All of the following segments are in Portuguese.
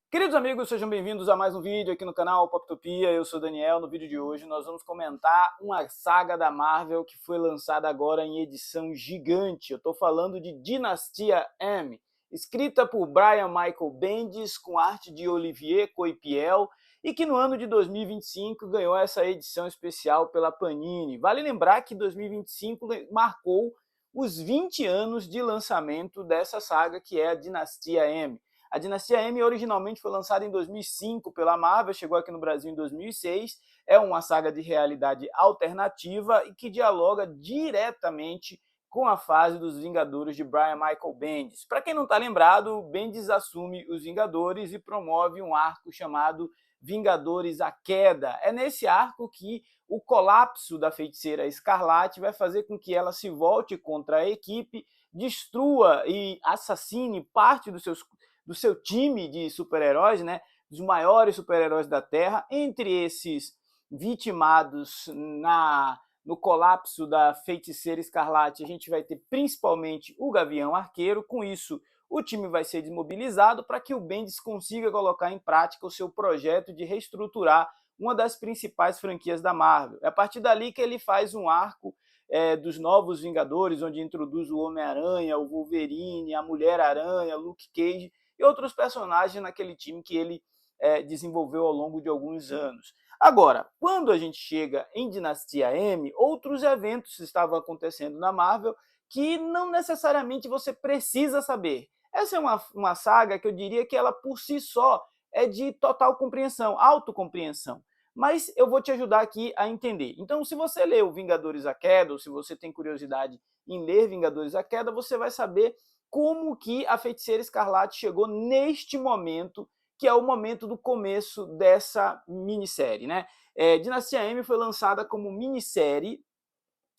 Queridos amigos, sejam bem-vindos a mais um vídeo aqui no canal Poptopia. Eu sou o Daniel. No vídeo de hoje nós vamos comentar uma saga da Marvel que foi lançada agora em edição gigante. Eu estou falando de Dinastia M, escrita por Brian Michael Bendis, com arte de Olivier Coipel, e que no ano de 2025 ganhou essa edição especial pela Panini. Vale lembrar que 2025 marcou os 20 anos de lançamento dessa saga que é a Dinastia M. A Dinastia M originalmente foi lançada em 2005 pela Marvel, chegou aqui no Brasil em 2006, é uma saga de realidade alternativa e que dialoga diretamente com a fase dos Vingadores de Brian Michael Bendis. Para quem não está lembrado, Bendis assume os Vingadores e promove um arco chamado Vingadores A Queda. É nesse arco que o colapso da Feiticeira Escarlate vai fazer com que ela se volte contra a equipe, destrua e assassine parte do seu time de super-heróis, né, dos maiores super-heróis da Terra. Entre esses vitimados no colapso da Feiticeira Escarlate, a gente vai ter principalmente o Gavião Arqueiro. Com isso, o time vai ser desmobilizado para que o Bendis consiga colocar em prática o seu projeto de reestruturar uma das principais franquias da Marvel. É a partir dali que ele faz um arco dos Novos Vingadores, onde introduz o Homem-Aranha, o Wolverine, a Mulher-Aranha, Luke Cage e outros personagens naquele time que ele desenvolveu ao longo de alguns anos. Agora, quando a gente chega em Dinastia M, outros eventos estavam acontecendo na Marvel que não necessariamente você precisa saber. Essa é uma saga que eu diria que ela por si só é de total compreensão, autocompreensão. Mas eu vou te ajudar aqui a entender. Então, se você leu Vingadores A Queda, ou se você tem curiosidade em ler Vingadores A Queda, você vai saber como que a Feiticeira Escarlate chegou neste momento, que é o momento do começo dessa minissérie, né? Dinastia M foi lançada como minissérie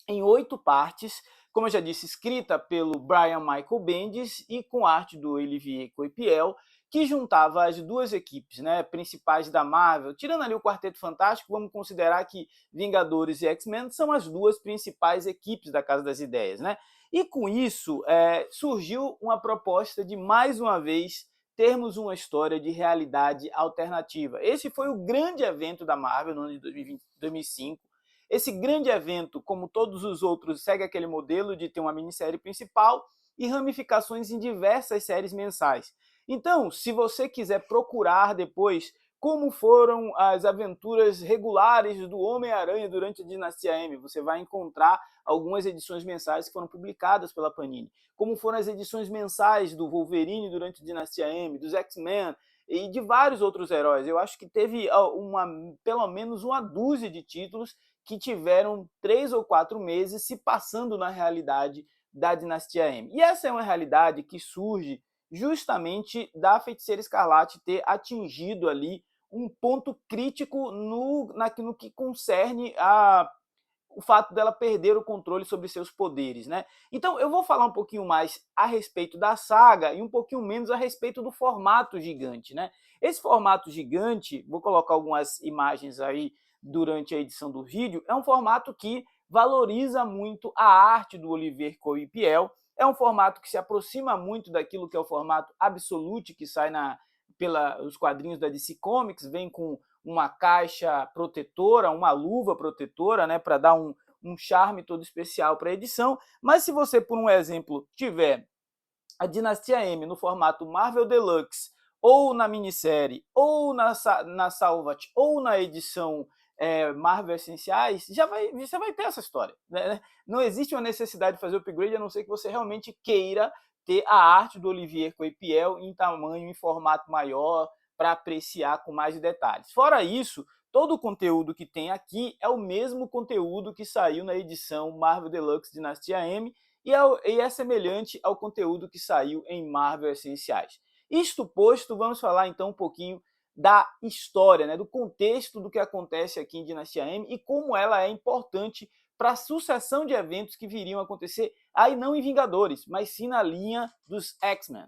em 8 partes, como eu já disse, escrita pelo Brian Michael Bendis e com arte do Olivier Coipel, que juntava as duas equipes, né, principais da Marvel. Tirando ali o Quarteto Fantástico, vamos considerar que Vingadores e X-Men são as duas principais equipes da Casa das Ideias, né? E com isso surgiu uma proposta de, mais uma vez, termos uma história de realidade alternativa. Esse foi o grande evento da Marvel no ano de 2005. Esse grande evento, como todos os outros, segue aquele modelo de ter uma minissérie principal e ramificações em diversas séries mensais. Então, se você quiser procurar depois como foram as aventuras regulares do Homem-Aranha durante a Dinastia M, você vai encontrar algumas edições mensais que foram publicadas pela Panini. Como foram as edições mensais do Wolverine durante a Dinastia M, dos X-Men e de vários outros heróis. Eu acho que teve pelo menos uma dúzia de títulos que tiveram 3 ou 4 meses se passando na realidade da Dinastia M. E essa é uma realidade que surge justamente da Feiticeira Escarlate ter atingido ali um ponto crítico no que concerne o fato dela perder o controle sobre seus poderes, né? Então eu vou falar um pouquinho mais a respeito da saga e um pouquinho menos a respeito do formato gigante, né? Esse formato gigante, vou colocar algumas imagens aí durante a edição do vídeo, é um formato que valoriza muito a arte do Olivier Coipel, é um formato que se aproxima muito daquilo que é o formato Absolute, que sai pelos quadrinhos da DC Comics, vem com uma caixa protetora, uma luva protetora, né, para dar um charme todo especial para a edição. Mas se você, por um exemplo, tiver a Dinastia M no formato Marvel Deluxe, ou na minissérie, ou na Salvat, ou na edição Marvel Essenciais, você vai ter essa história, né? Não existe uma necessidade de fazer upgrade, a não ser que você realmente queira ter a arte do Olivier Coipel em tamanho, em formato maior, para apreciar com mais detalhes. Fora isso, todo o conteúdo que tem aqui é o mesmo conteúdo que saiu na edição Marvel Deluxe Dinastia M, e é semelhante ao conteúdo que saiu em Marvel Essenciais. Isto posto, vamos falar então um pouquinho da história, né, do contexto do que acontece aqui em Dinastia M e como ela é importante para a sucessão de eventos que viriam a acontecer, aí não em Vingadores, mas sim na linha dos X-Men.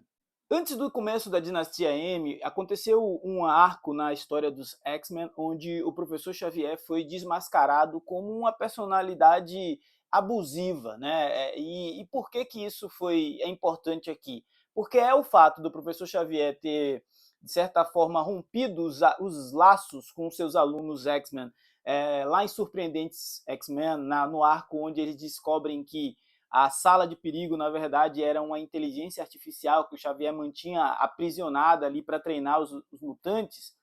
Antes do começo da Dinastia M, aconteceu um arco na história dos X-Men onde o Professor Xavier foi desmascarado como uma personalidade abusiva, né? E por que isso é importante aqui? Porque é o fato do Professor Xavier ter de certa forma, rompido os laços com seus alunos X-Men, lá em Surpreendentes X-Men, no arco onde eles descobrem que a sala de perigo, na verdade, era uma inteligência artificial que o Xavier mantinha aprisionada ali para treinar os mutantes.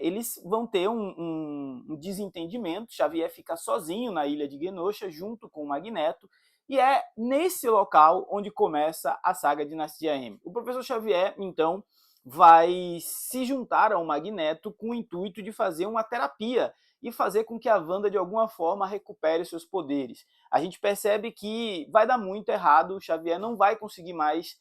Eles vão ter um desentendimento. Xavier fica sozinho na ilha de Genosha, junto com o Magneto, e é nesse local onde começa a saga Dinastia M. O professor Xavier, então, vai se juntar ao Magneto com o intuito de fazer uma terapia e fazer com que a Wanda, de alguma forma, recupere seus poderes. A gente percebe que vai dar muito errado, o Xavier não vai conseguir mais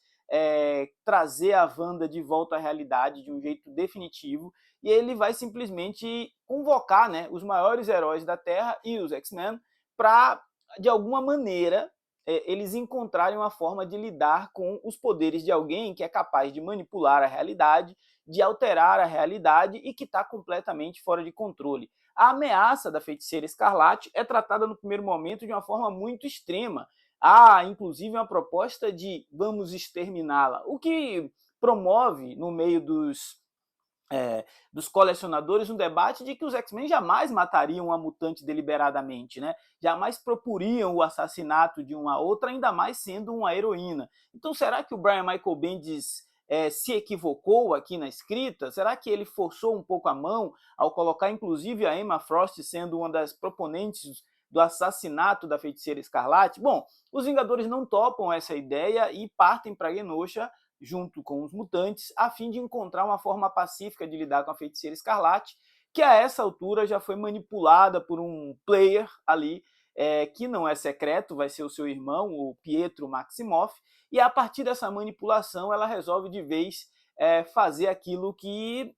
trazer a Wanda de volta à realidade de um jeito definitivo, e ele vai simplesmente convocar, né, os maiores heróis da Terra e os X-Men para, de alguma maneira, eles encontrarem uma forma de lidar com os poderes de alguém que é capaz de manipular a realidade, de alterar a realidade e que está completamente fora de controle. A ameaça da Feiticeira Escarlate é tratada no primeiro momento de uma forma muito extrema. Há, inclusive, uma proposta de vamos exterminá-la, o que promove, no meio dos colecionadores, um debate de que os X-Men jamais matariam uma mutante deliberadamente, né? Jamais proporiam o assassinato de uma outra, ainda mais sendo uma heroína. Então, será que o Brian Michael Bendis se equivocou aqui na escrita? Será que ele forçou um pouco a mão ao colocar, inclusive, a Emma Frost sendo uma das proponentes do assassinato da Feiticeira Escarlate? Bom, os Vingadores não topam essa ideia e partem para Genosha junto com os mutantes, a fim de encontrar uma forma pacífica de lidar com a Feiticeira Escarlate, que a essa altura já foi manipulada por um player ali, que não é secreto, vai ser o seu irmão, o Pietro Maximoff, e a partir dessa manipulação ela resolve de vez fazer aquilo que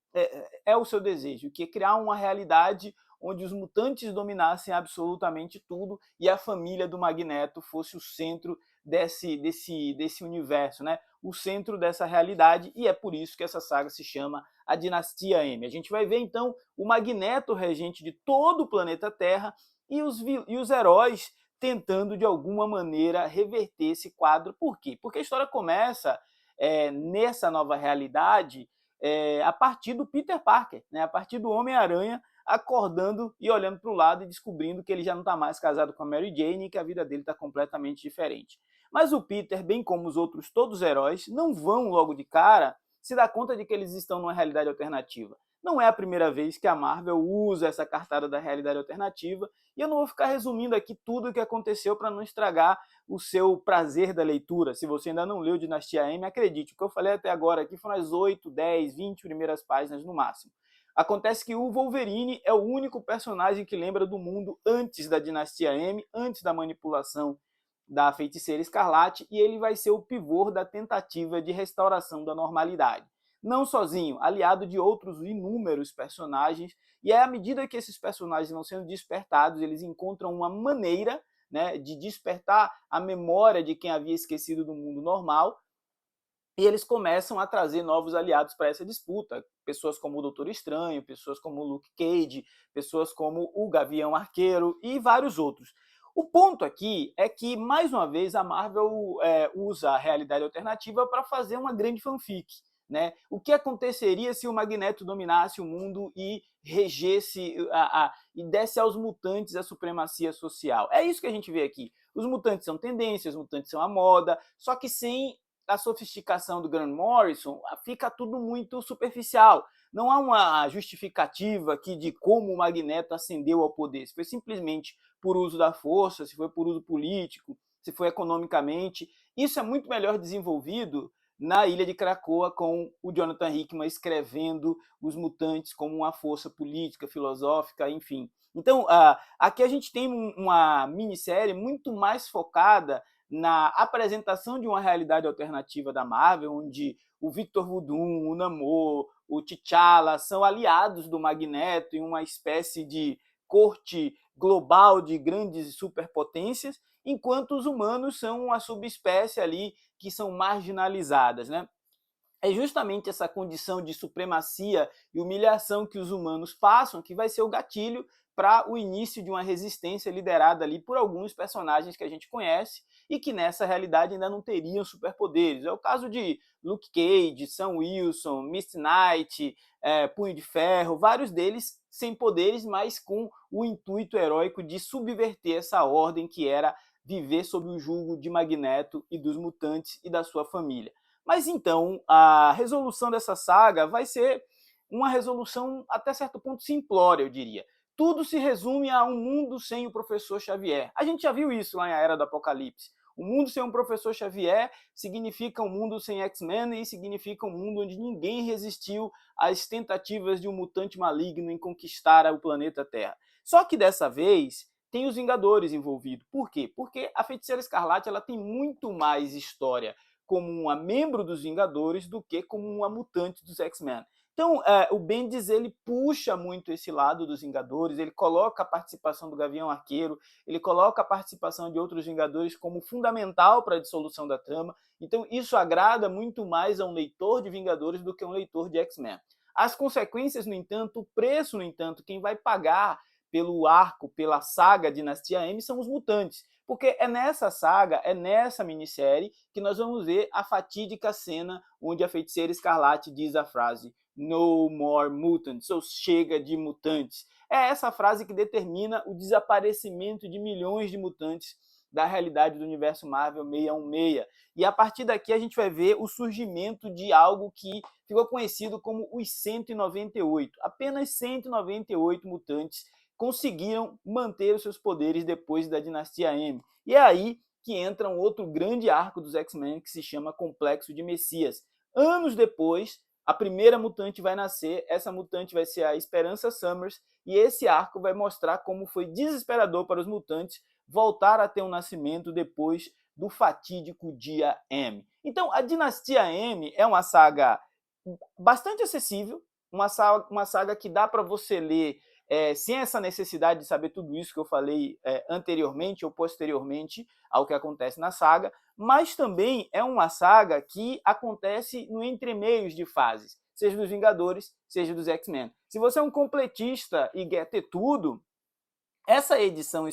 é o seu desejo, que é criar uma realidade onde os mutantes dominassem absolutamente tudo e a família do Magneto fosse o centro desse universo, né? O centro dessa realidade, e é por isso que essa saga se chama a Dinastia M. A gente vai ver, então, o Magneto regente de todo o planeta Terra e os heróis tentando, de alguma maneira, reverter esse quadro. Por quê? Porque a história começa nessa nova realidade a partir do Peter Parker, né? A partir do Homem-Aranha acordando e olhando para o lado e descobrindo que ele já não está mais casado com a Mary Jane e que a vida dele está completamente diferente. Mas o Peter, bem como os outros todos os heróis, não vão logo de cara se dar conta de que eles estão numa realidade alternativa. Não é a primeira vez que a Marvel usa essa cartada da realidade alternativa, e eu não vou ficar resumindo aqui tudo o que aconteceu para não estragar o seu prazer da leitura. Se você ainda não leu Dinastia M, acredite, o que eu falei até agora aqui foram as 8, 10, 20 primeiras páginas no máximo. Acontece que o Wolverine é o único personagem que lembra do mundo antes da Dinastia M, antes da manipulação da Feiticeira Escarlate, e ele vai ser o pivô da tentativa de restauração da normalidade. Não sozinho, aliado de outros inúmeros personagens, e à medida que esses personagens vão sendo despertados, eles encontram uma maneira, né, de despertar a memória de quem havia esquecido do mundo normal, e eles começam a trazer novos aliados para essa disputa. Pessoas como o Doutor Estranho, pessoas como o Luke Cage, pessoas como o Gavião Arqueiro e vários outros. O ponto aqui é que, mais uma vez, a Marvel usa a realidade alternativa para fazer uma grande fanfic. Né? O que aconteceria se o Magneto dominasse o mundo e regesse e desse aos mutantes a supremacia social? É isso que a gente vê aqui. Os mutantes são tendências, os mutantes são a moda, só que sem a sofisticação do Grant Morrison, fica tudo muito superficial. Não há uma justificativa aqui de como o Magneto ascendeu ao poder. Se foi simplesmente por uso da força, se foi por uso político, se foi economicamente. Isso é muito melhor desenvolvido na Ilha de Krakoa, com o Jonathan Hickman escrevendo os mutantes como uma força política, filosófica, enfim. Então, aqui a gente tem uma minissérie muito mais focada na apresentação de uma realidade alternativa da Marvel, onde o Victor Voodoo, o Namor, o T'Challa são aliados do Magneto em uma espécie de corte global de grandes superpotências, enquanto os humanos são uma subespécie ali que são marginalizadas, né? É justamente essa condição de supremacia e humilhação que os humanos passam que vai ser o gatilho para o início de uma resistência liderada ali por alguns personagens que a gente conhece e que nessa realidade ainda não teriam superpoderes. É o caso de Luke Cage, Sam Wilson, Misty Knight, Punho de Ferro, vários deles sem poderes, mas com o intuito heróico de subverter essa ordem que era viver sob o jugo de Magneto e dos mutantes e da sua família. Mas então, a resolução dessa saga vai ser uma resolução até certo ponto simplória, eu diria. Tudo se resume a um mundo sem o professor Xavier. A gente já viu isso lá em A Era do Apocalipse. Um mundo sem um professor Xavier significa um mundo sem X-Men e significa um mundo onde ninguém resistiu às tentativas de um mutante maligno em conquistar o planeta Terra. Só que dessa vez tem os Vingadores envolvidos. Por quê? Porque a Feiticeira Escarlate ela tem muito mais história como uma membro dos Vingadores do que como uma mutante dos X-Men. Então, o Bendis ele puxa muito esse lado dos Vingadores, ele coloca a participação do Gavião Arqueiro, ele coloca a participação de outros Vingadores como fundamental para a dissolução da trama. Então, isso agrada muito mais a um leitor de Vingadores do que a um leitor de X-Men. As consequências, no entanto, o preço, no entanto, quem vai pagar pelo arco, pela saga Dinastia M, são os mutantes. Porque é nessa saga, é nessa minissérie, que nós vamos ver a fatídica cena onde a Feiticeira Escarlate diz a frase "No more mutants", ou chega de mutantes. É essa frase que determina o desaparecimento de milhões de mutantes da realidade do universo Marvel 616. E a partir daqui a gente vai ver o surgimento de algo que ficou conhecido como os 198. Apenas 198 mutantes conseguiram manter os seus poderes depois da Dinastia M. E é aí que entra um outro grande arco dos X-Men que se chama Complexo de Messias. Anos depois, a primeira mutante vai nascer, essa mutante vai ser a Esperança Summers, e esse arco vai mostrar como foi desesperador para os mutantes voltar a ter um nascimento depois do fatídico Dia M. Então, a Dinastia M é uma saga bastante acessível, uma saga que dá para você ler sem essa necessidade de saber tudo isso que eu falei anteriormente ou posteriormente ao que acontece na saga, mas também é uma saga que acontece no entremeios de fases, seja dos Vingadores, seja dos X-Men. Se você é um completista e quer ter tudo, essa edição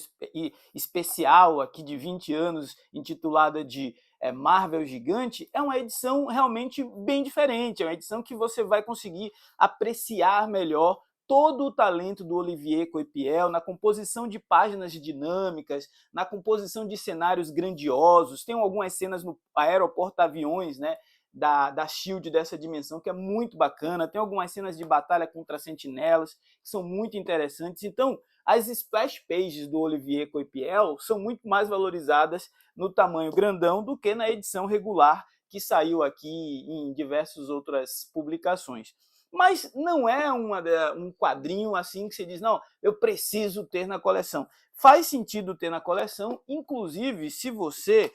especial aqui de 20 anos, intitulada de Marvel Gigante, é uma edição realmente bem diferente, é uma edição que você vai conseguir apreciar melhor todo o talento do Olivier Coipel na composição de páginas dinâmicas, na composição de cenários grandiosos. Tem algumas cenas no aeroporto-aviões, né, da SHIELD dessa dimensão, que é muito bacana. Tem algumas cenas de batalha contra sentinelas, que são muito interessantes. Então, as splash pages do Olivier Coipel são muito mais valorizadas no tamanho grandão do que na edição regular que saiu aqui em diversas outras publicações. Mas não é um quadrinho assim que você diz, não, eu preciso ter na coleção. Faz sentido ter na coleção, inclusive se você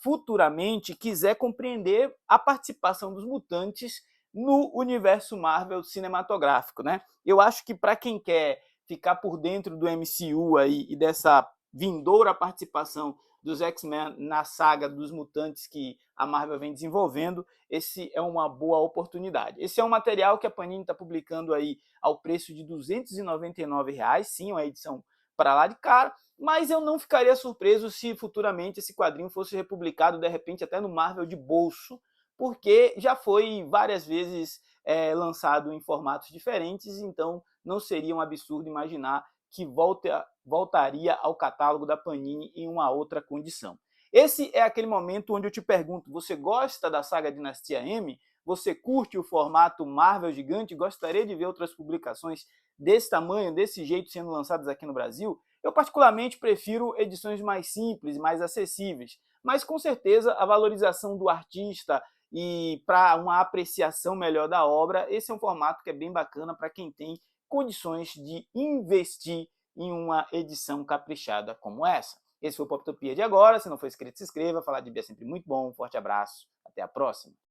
futuramente quiser compreender a participação dos mutantes no universo Marvel cinematográfico, né? Eu acho que para quem quer ficar por dentro do MCU aí e dessa vindoura participação dos X-Men na saga dos mutantes que a Marvel vem desenvolvendo, esse é uma boa oportunidade. Esse é um material que a Panini está publicando aí ao preço de R$ 299, sim, uma edição para lá de cara, mas eu não ficaria surpreso se futuramente esse quadrinho fosse republicado, de repente, até no Marvel de bolso, porque já foi várias vezes lançado em formatos diferentes, então não seria um absurdo imaginar que voltaria ao catálogo da Panini em uma outra condição. Esse é aquele momento onde eu te pergunto, você gosta da saga Dinastia M? Você curte o formato Marvel Gigante? Gostaria de ver outras publicações desse tamanho, desse jeito sendo lançadas aqui no Brasil? Eu particularmente prefiro edições mais simples, mais acessíveis, mas com certeza a valorização do artista e para uma apreciação melhor da obra, esse é um formato que é bem bacana para quem tem condições de investir em uma edição caprichada como essa. Esse foi o Poptopia de agora. Se não for inscrito, se inscreva. Falar de Bia é sempre muito bom. Um forte abraço. Até a próxima.